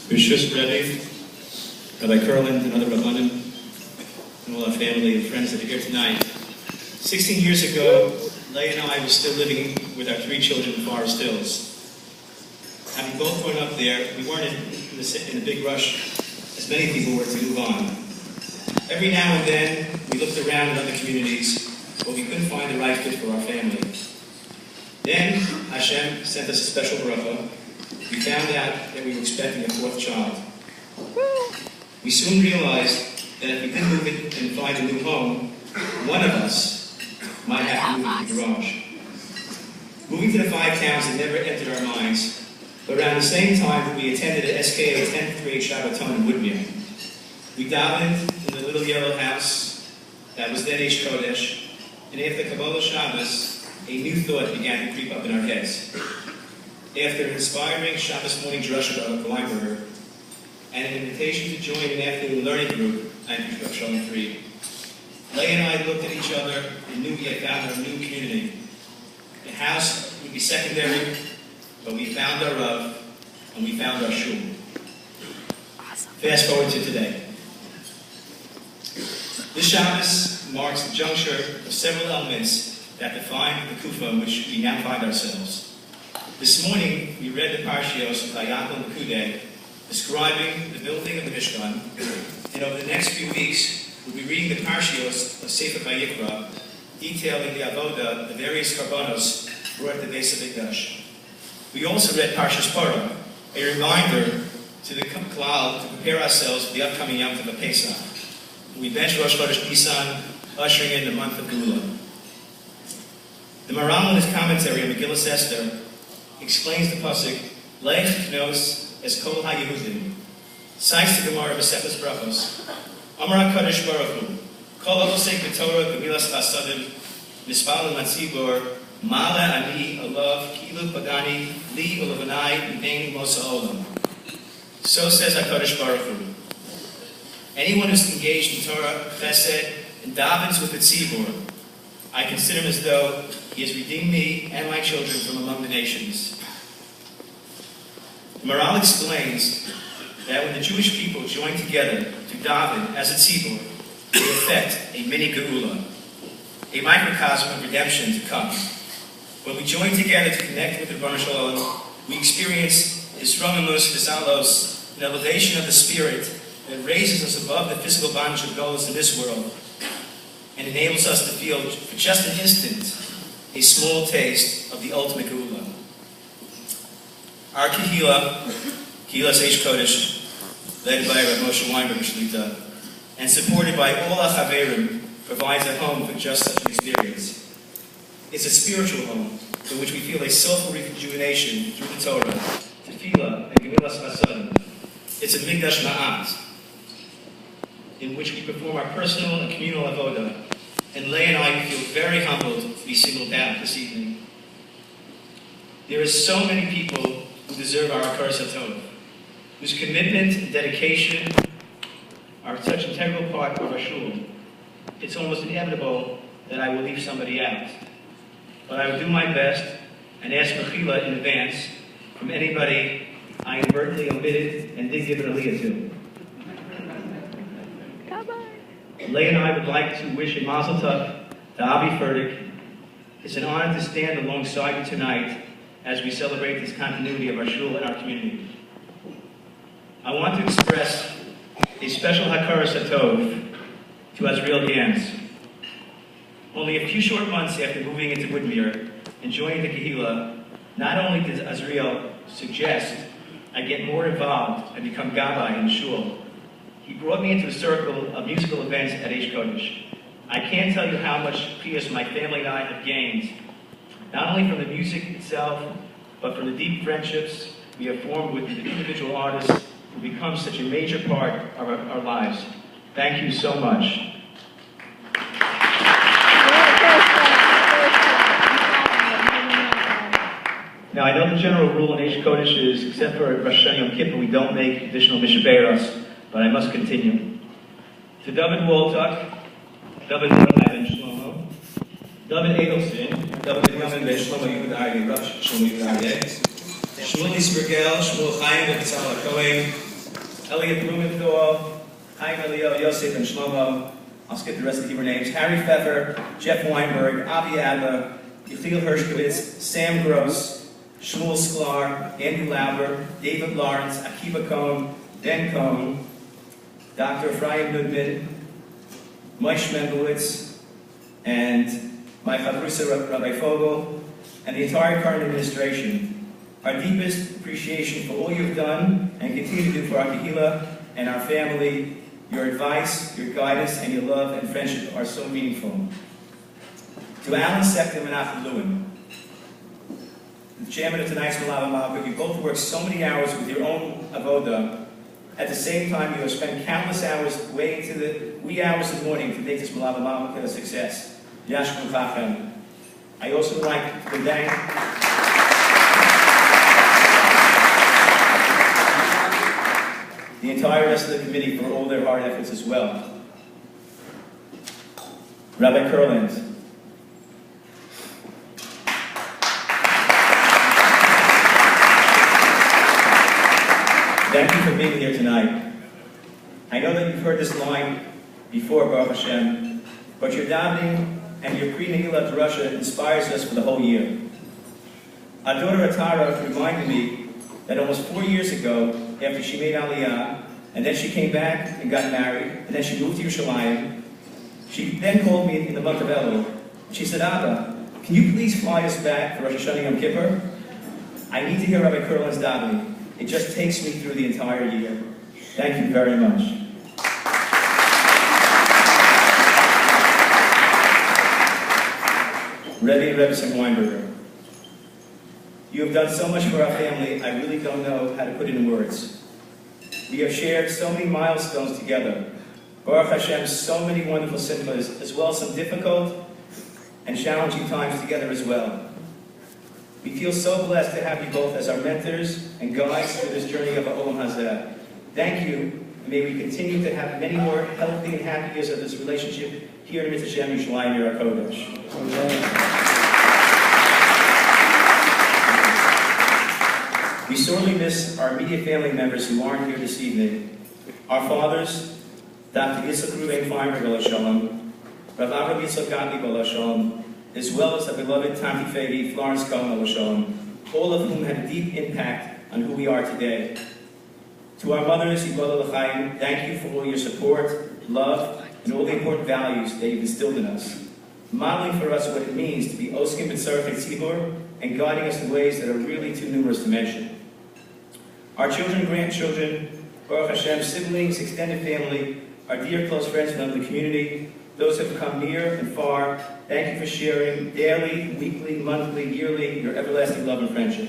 Rishus Rebbe, Rabbi Kurland, and other Rabbanim, and all our family and friends that are here tonight. 16 years ago, Leah and I were still living with our 3 children in Forest Hills. Having both grown up there, we weren't in a big rush, as many people were, to move on. Every now and then, we looked around in other communities, but we couldn't find the right fit for our family. Then, Hashem sent us a special bracha. We found out that we were expecting a 4th child. We soon realized that if we didn't move it and find a new home, one of us might have to move to the garage. Moving to the 5 towns had never entered our minds, but around the same time we attended an SKA 10th grade Shabbaton in Woodmere. We davened in the little yellow house that was then Aish Kodesh, and after Kabbalah Shabbos, a new thought began to creep up in our heads. After an inspiring Shabbos morning drush about Feinberg and an invitation to join an afternoon learning group, I'm Shalom 3, Leah and I looked at each other and knew we had found our new community. The house would be secondary, but we found our Rav, and we found our shul. Awesome. Fast forward to today. This Shabbos marks the juncture of several elements that define the kufa in which we now find ourselves. This morning, we read the Parshios of Vayakhel and Kodesh, describing the building of the Mishkan, and over the next few weeks, we'll be reading the Parshios of Sefer Vayikra, detailing the avoda, the various karbanos brought to the Beis HaMikdash. We also read Parshas Parah, a reminder to the Klal to prepare ourselves for the upcoming Yom Tov Pesach. We bench Rosh Chodesh Nisan, ushering in the month of Geula. The Maram in his commentary on Megillas Esther explains the pasuk Lech Knos es Kol HaYehudim. Cites the Gemara B'Sefes Brachos. Amar HaKadosh Baruch Hu Kol Avosek B'Torah B'Milas Chasadim Nispal L'Matzibor Mala Ani Alav Kilu Pagani Li Ulavanai B'Bein Mosa Olam. So says HaKadosh Baruch Hu. Anyone who's engaged in Torah, Chesed, and davens with the tzibur, I consider him as though he has redeemed me and my children from among the nations. The Maral explains that when the Jewish people join together to daven as a tzibur, they effect a mini geula, a microcosm of redemption to come. When we join together to connect with the Rebbeinu Shalom, we experience Yisroemus V'Zalos, an elevation of the spirit that raises us above the physical bondage of goals in this world and enables us to feel, for just an instant, a small taste of the ultimate geula. Our Kehillah, Kehillas Aish Kodesh, led by Rav Moshe Feinberg Shlita, and supported by all our Chaverim, provides a home for just such an experience. It's a spiritual home in which we feel a soulful rejuvenation through the Torah, Tefillah, and Gemilas Chasadim. It's a Mikdash Ma'at, in which we perform our personal and communal avoda, and Leah and I feel very humbled to be singled out this evening. There are so many people who deserve our Hakaras HaTov, whose commitment and dedication are such an integral part of our shul. It's almost inevitable that I will leave somebody out. But I will do my best and ask mechila in advance from anybody I inadvertently omitted and did give an aliyah to. Leah and I would like to wish a mazel tov to Avi Furtick. It's an honor to stand alongside you tonight as we celebrate this continuity of our shul and our community. I want to express a special hakaras hatov to Azriel Gans. Only a few short months after moving into Woodmere and joining the Kehillah, not only did Azriel suggest I get more involved and become gabbai in shul, he brought me into a circle of musical events at Aish Kodesh. I can't tell you how much peace my family and I have gained, not only from the music itself, but from the deep friendships we have formed with the individual artists who become such a major part of our lives. Thank you so much. Now, I know the general rule in Aish Kodesh is, except for Rosh Hashanah Yom Kippur, we don't make additional mishaberos, but I must continue. To David Waltuck, David Ivan Shlomo, David Edelson, David Yamin Ben Shlomo Yehuda Aryeh, Rav Shlomo Yehuda Aryeh, Shmuel Isbergel, Shmuel Chaim Ben Tzal HaKohen, Elliot Blumenthal, Chaim Eliel, Yosef, and Shlomo. I'll skip the rest of the Hebrew names. Harry Pfeffer, Jeff Weinberg, Avi Adler, Yechiel Hershkovitz, Sam Gross, Shmuel Sklar, Andy Lauber, David Lawrence, Akiva Cohn, Ben Cohn, Dr. Ephraim Nudman, Mike Schmendelwitz, and my Chavrusa Rabbi Fogel, and the entire current administration. Our deepest appreciation for all you've done and continue to do for our Kehillah and our family. Your advice, your guidance, and your love and friendship are so meaningful. To Alan Sektim and Menachem Lewin, the chairman of tonight's Malav Malkut, you both worked so many hours with your own avoda. At the same time, you have spent countless hours way into the wee hours of the morning to make this Malav Malkut a success. Yashkum Chachem. I also would like to thank the entire rest of the committee for all their hard efforts as well. Rabbi Kurland. Thank you for being here tonight. I know that you've heard this line before, Baruch Hashem, but your davening and your pre-Nehillah Russia inspires us for the whole year. Our daughter Atara reminded me that almost 4 years ago, after she made Aliyah, and then she came back and got married, and then she moved to Yerushalayim, she then called me in the month of Elul. She said, Abba, can you please fly us back for Rosh Hashanah Yom Kippur? I need to hear Rabbi Kurland's davening. It just takes me through the entire year. Thank you very much. Rebbe and Rebbe Weinberger, you have done so much for our family, I really don't know how to put it in words. We have shared so many milestones together. Baruch Hashem, so many wonderful simchas, as well as some difficult and challenging times together as well. We feel so blessed to have you both as our mentors and guides through this journey of Olam Hazeh. Thank you, and may we continue to have many more healthy and happy years of this relationship here in Mitzvah Shem Yerushalayim, near our Kodesh. We sorely miss our immediate family members who aren't here this evening. Our fathers, Dr. Yitzchak Ruben Feinberg, Ola Shalom, Rav Avram Yitzchak Gottlieb, Ola Shalom, as well as the beloved Tanti Fegi, Florence Cohen, Ola Shalom, all of whom had a deep impact on who we are today. To our mothers, Yibola L'chaim, thank you for all your support, love, and all the important values that you've instilled in us, modeling for us what it means to be Oskim B'Tzarech Tzibur and guiding us in ways that are really too numerous to mention. Our children, grandchildren, Baruch Hashem, siblings, extended family, our dear close friends from the community, those who have come near and far, thank you for sharing daily, weekly, monthly, yearly, your everlasting love and friendship.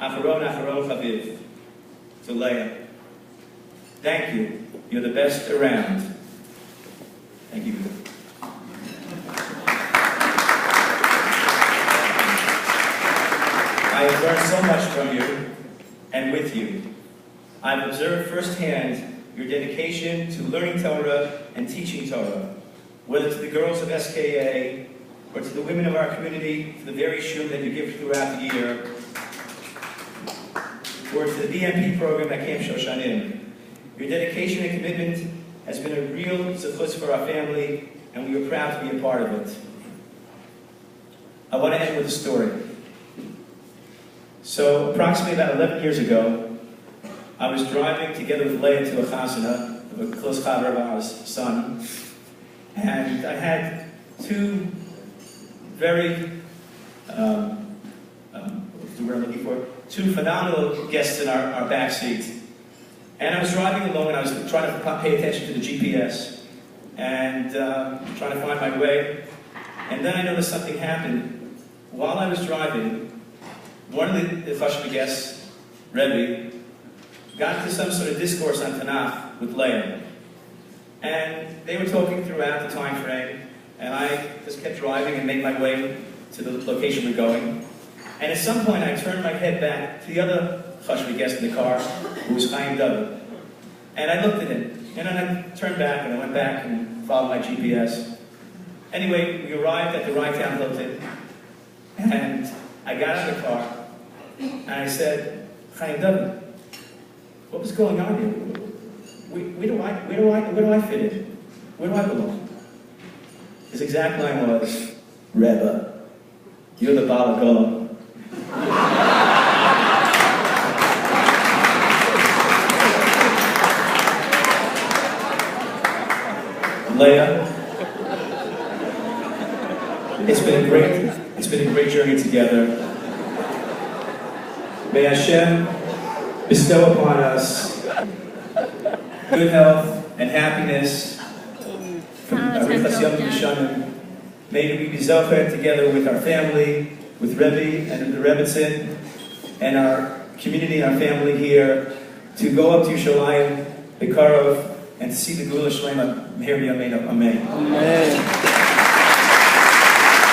Acharon, Acharon, Chaviv. To Leah, thank you. You're the best around. Thank you. I have learned so much from you and with you. I've observed firsthand your dedication to learning Torah and teaching Torah, whether to the girls of SKA or to the women of our community for the very shul that you give throughout the year, or to the BMP program at Camp Shoshanim. Your dedication and commitment has been a real zechus for our family, and we are proud to be a part of it. I want to end with a story. So, approximately about 11 years ago, I was driving together with Leah to a chasana of a close chaver of ours, son, and I had two very, what's the word I'm looking for? Two phenomenal guests in our back seat. And I was driving along and I was trying to pay attention to the GPS and trying to find my way. And then I noticed something happened. While I was driving, one of the Chashva guests, Rebbe, got into some sort of discourse on Tanakh with Leah. And they were talking throughout the time frame, and I just kept driving and made my way to the location we're going. And at some point, I turned my head back to the other Chashvi guest in the car, who was Chaim David. And I looked at him. And then I turned back, and I went back and followed my GPS. Anyway, we arrived at the Rye-Town Hilton. And I got out of the car, and I said, Chaim David, what was going on here? Where do I fit in? Where do I belong? His exact line was, Rebbe, you're the Balagola. Leah, it's been a great journey together. May Hashem bestow upon us good health and happiness from Arichas Yom Yishanim. May we be zocher together with our family, with Rebbe and the Rebbetzin, and our community, our family here, to go up to Yerushalayim, Bekarov, and to see the Gula Shlema. Amen. Amen.